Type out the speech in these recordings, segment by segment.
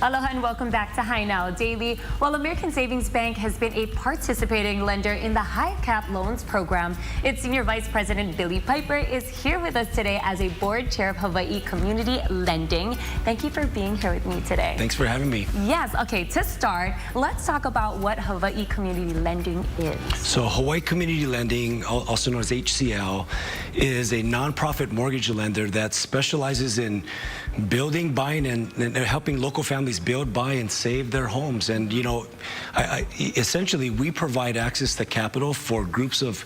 Aloha and welcome back to High Now Daily. Well, American Savings Bank has been a participating lender in the High Cap Loans program. Its Senior Vice President Billy Piper is here with us today as a board chair of Hawaii Community Lending. Thank you for being here with me today. Thanks for having me. Yes, okay, to start, let's talk about what Hawaii Community Lending is. So Hawaii Community Lending, also known as HCL, is a nonprofit mortgage lender that specializes in building, buying, and helping local families build, buy, and save their homes. And, you know, essentially, we provide access to capital for groups of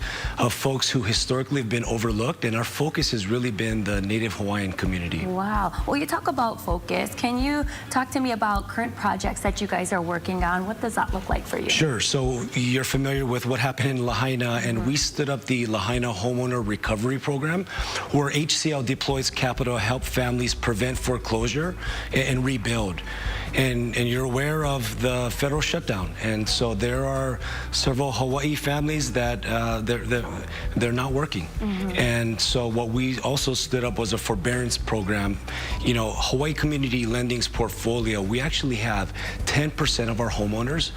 folks who historically have been overlooked, and our focus has really been the Native Hawaiian community. Wow. Well, you talk about focus. Can you talk to me about current projects that you guys are working on? What does that look like for you? Sure. So you're familiar with what happened in Lahaina, and we stood up the Lahaina Homeowner Recovery Program, where HCL deploys capital to help families prevent foreclosure and rebuild. And you're aware of the federal shutdown, and so there are several Hawaii families that they're not working. And so what we also stood up was a forbearance program. You know, Hawaii Community Lending's portfolio, we actually have 10% of our homeowners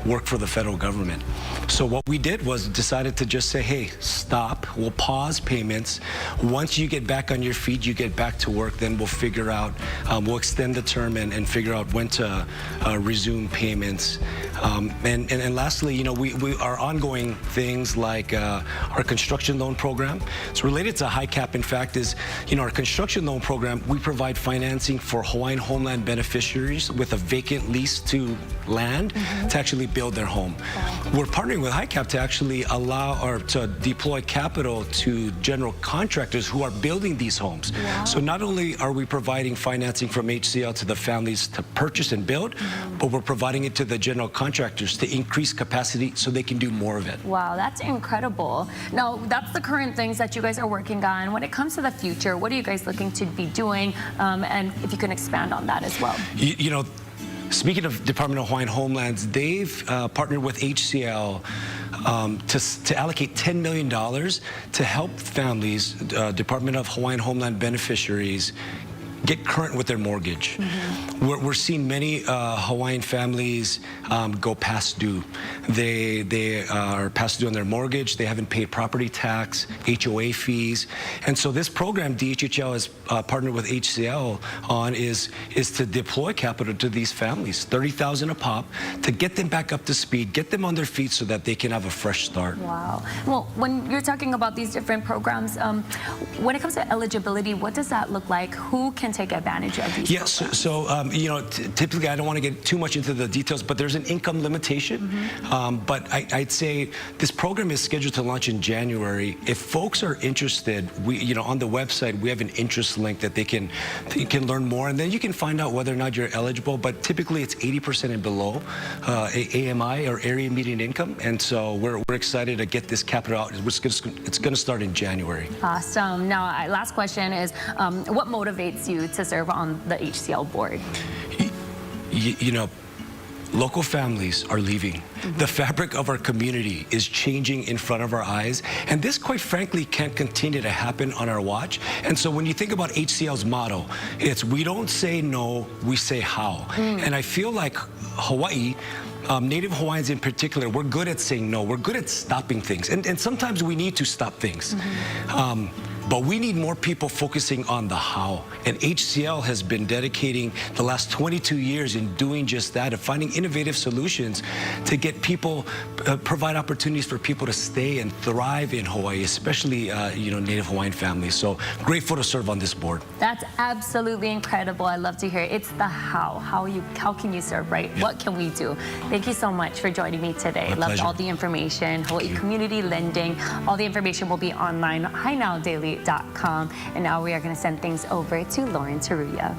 work for the federal government. So what we did was decided to just say, hey, stop, we'll pause payments. Once you get back on your feet, you get back to work, then we'll figure out, we'll extend the term and figure out when to resume payments. And lastly, you know, our ongoing things like our construction loan program. It's related to high cap, in fact, is, you know, our construction loan program, we provide financing for Hawaiian homeland beneficiaries with a vacant lease to land to actually build their home. We're partnering with High Cap to actually allow or to deploy capital to general contractors who are building these homes. So not only are we providing financing from HCL to the families to purchase and build, but we're providing it to the general contractors to increase capacity so they can do more of it. Wow, that's incredible. Now, that's the current things that you guys are working on. When it comes to the future, what are you guys looking to be doing? And if you can expand on that as well. You know, speaking of Department of Hawaiian Homelands, they've partnered with HCL to allocate $10 million to help families, Department of Hawaiian Homeland beneficiaries, get current with their mortgage. We're seeing many Hawaiian families go past due. They are past due on their mortgage. They haven't paid property tax, HOA fees. And so this program DHHL has partnered with HCL on is to deploy capital to these families, $30,000 a pop, to get them back up to speed, get them on their feet so that they can have a fresh start. Wow. Well, when you're talking about these different programs, when it comes to eligibility, what does that look like? Who can take advantage of these programs? So you know, typically I don't want to get too much into the details, but there's an income limitation. But I'd say this program is scheduled to launch in January. If folks are interested, you know, on the website we have an interest link that they can learn more, and then you can find out whether or not you're eligible. But typically it's 80% and below AMI, or area median income, and so we're excited to get this capital out. It's going to start in January. Awesome. Now, last question is, what motivates you to serve on the HCL board? You know, local families are leaving. The fabric of our community is changing in front of our eyes, and this, quite frankly, can't continue to happen on our watch. And so when you think about HCL's motto, it's we don't say no, we say how. And I feel like Hawaii, Native Hawaiians in particular, we're good at saying no. We're good at stopping things, and sometimes we need to stop things. But we need more people focusing on the how. And HCL has been dedicating the last 22 years in doing just that, of finding innovative solutions to get people, provide opportunities for people to stay and thrive in Hawaii, especially, you know, Native Hawaiian families. So grateful to serve on this board. That's absolutely incredible. I love to hear it. It's the how. How can you serve, right? What can we do? Thank you so much for joining me today. My Loved pleasure. all the information. Hawaii Community Lending. All the information will be online, HighNowDaily.com. And now we are going to send things over to Lauren Taruya.